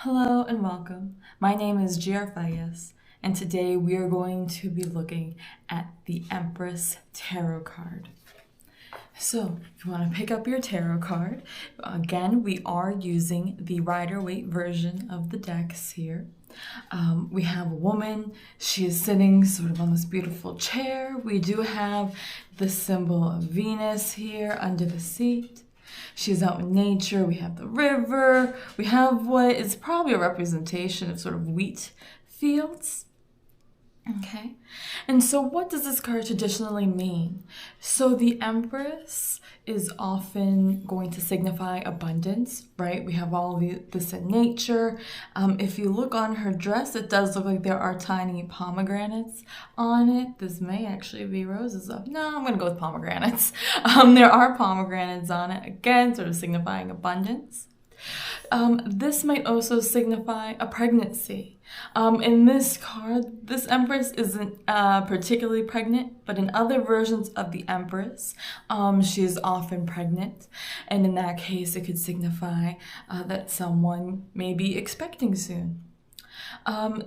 Hello and welcome. My name is G.R. Fayez, and today we are going to be looking at the Empress Tarot card. So, if you want to pick up your tarot card, again, we are using the Rider-Waite version of the decks here. We have a woman. She is sitting sort of on this beautiful chair. We do have the symbol of Venus here under the seat. She's out in nature. We have the river. We have what is probably a representation of sort of wheat fields. Okay, and so what does this card traditionally mean? So the Empress is often going to signify abundance, right? We have all of this in nature. If you look on her dress, it does look like there are tiny pomegranates on it. This may actually be roses. No, I'm gonna go with pomegranates. There are pomegranates on it, again, sort of signifying abundance. This might also signify a pregnancy. In this card, this Empress isn't particularly pregnant, but in other versions of the Empress, she is often pregnant. And in that case, it could signify that someone may be expecting soon.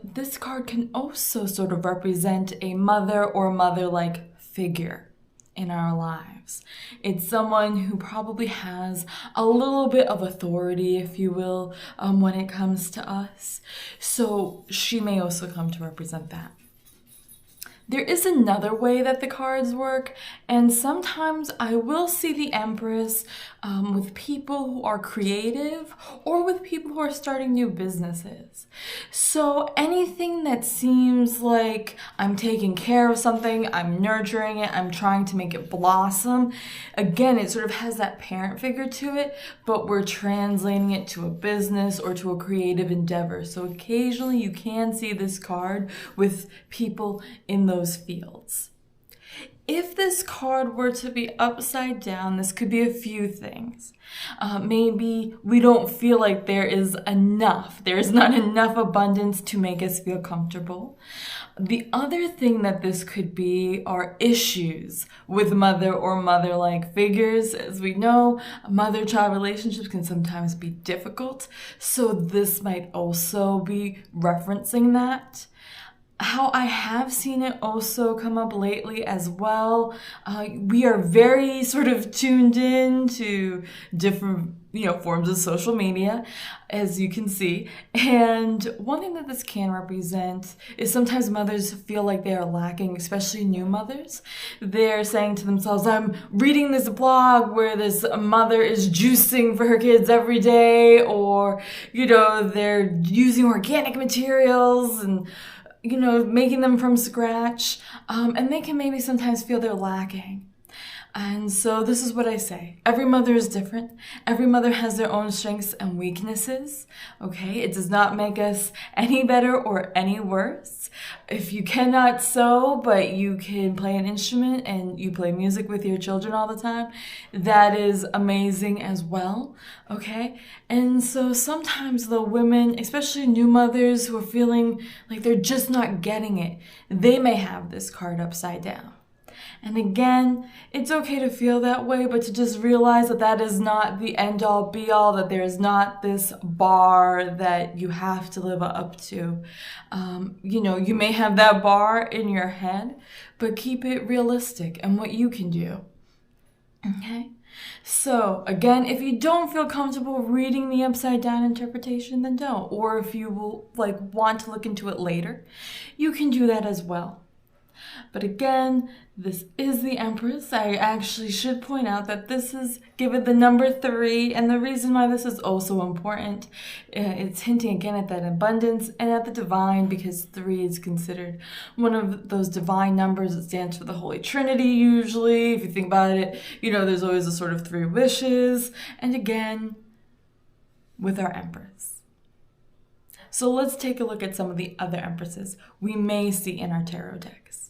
This card can also sort of represent a mother or mother-like figure in our lives. It's someone who probably has a little bit of authority, if you will, when it comes to us. So she may also come to represent that. There is another way that the cards work, and sometimes I will see the Empress with people who are creative or with people who are starting new businesses. So anything that seems like I'm taking care of something, I'm nurturing it, I'm trying to make it blossom, again, it sort of has that parent figure to it, but we're translating it to a business or to a creative endeavor. So occasionally you can see this card with people in those fields. If this card were to be upside down, this could be a few things. Maybe we don't feel like there is enough. There is not enough abundance to make us feel comfortable. The other thing that this could be are issues with mother or mother-like figures. As we know, mother-child relationships can sometimes be difficult, so this might also be referencing that. How I have seen it also come up lately as well. We are very sort of tuned in to different, forms of social media, as you can see. And one thing that this can represent is sometimes mothers feel like they are lacking, especially new mothers. They're saying to themselves, I'm reading this blog where this mother is juicing for her kids every day, or, they're using organic materials and making them from scratch, and they can maybe sometimes feel they're lacking. And so this is what I say. Every mother is different. Every mother has their own strengths and weaknesses, okay? It does not make us any better or any worse. If you cannot sew, but you can play an instrument and you play music with your children all the time, that is amazing as well, okay? And so sometimes the women, especially new mothers who are feeling like they're just not getting it, they may have this card upside down. And again, it's okay to feel that way, but to just realize that that is not the end-all be-all, that there is not this bar that you have to live up to. You may have that bar in your head, but keep it realistic and what you can do. Okay? So, again, if you don't feel comfortable reading the upside down interpretation, then don't. Or if you will want to look into it later, you can do that as well. But again, this is the Empress. I actually should point out that this is given the number 3, and the reason why this is also important, it's hinting again at that abundance and at the divine, because 3 is considered one of those divine numbers. It stands for the Holy Trinity usually. If you think about it, there's always a sort of 3 wishes. And again, with our Empress. So let's take a look at some of the other Empresses we may see in our tarot decks.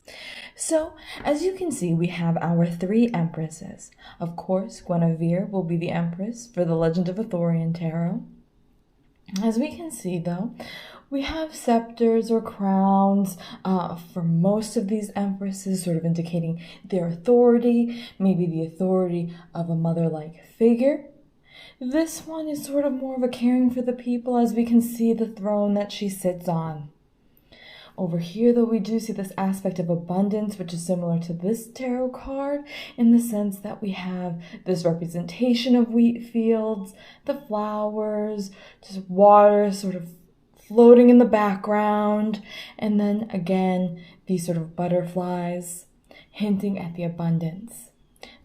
So, as you can see, we have our 3 Empresses. Of course, Guinevere will be the Empress for the Legend of Arthurian Tarot. As we can see, though, we have scepters or crowns for most of these Empresses, sort of indicating their authority, maybe the authority of a mother-like figure. This one is sort of more of a caring for the people, as we can see the throne that she sits on. Over here, though, we do see this aspect of abundance, which is similar to this tarot card in the sense that we have this representation of wheat fields, the flowers, just water sort of floating in the background, and then again, these sort of butterflies hinting at the abundance.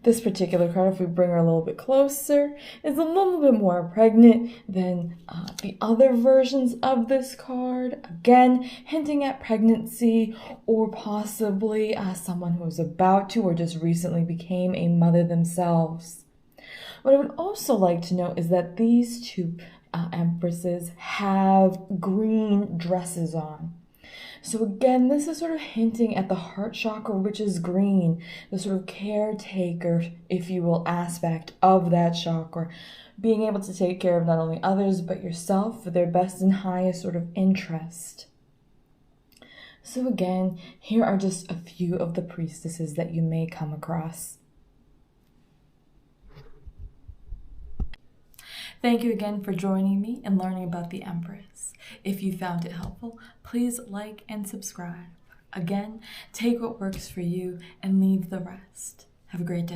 This particular card, if we bring her a little bit closer, is a little bit more pregnant than the other versions of this card. Again, hinting at pregnancy or possibly someone who is about to or just recently became a mother themselves. What I would also like to note is that these two empresses have green dresses on. So again, this is sort of hinting at the heart chakra, which is green, the sort of caretaker, if you will, aspect of that chakra, being able to take care of not only others, but yourself for their best and highest sort of interest. So again, here are just a few of the priestesses that you may come across. Thank you again for joining me and learning about the Empress. If you found it helpful, please like and subscribe. Again, take what works for you and leave the rest. Have a great day.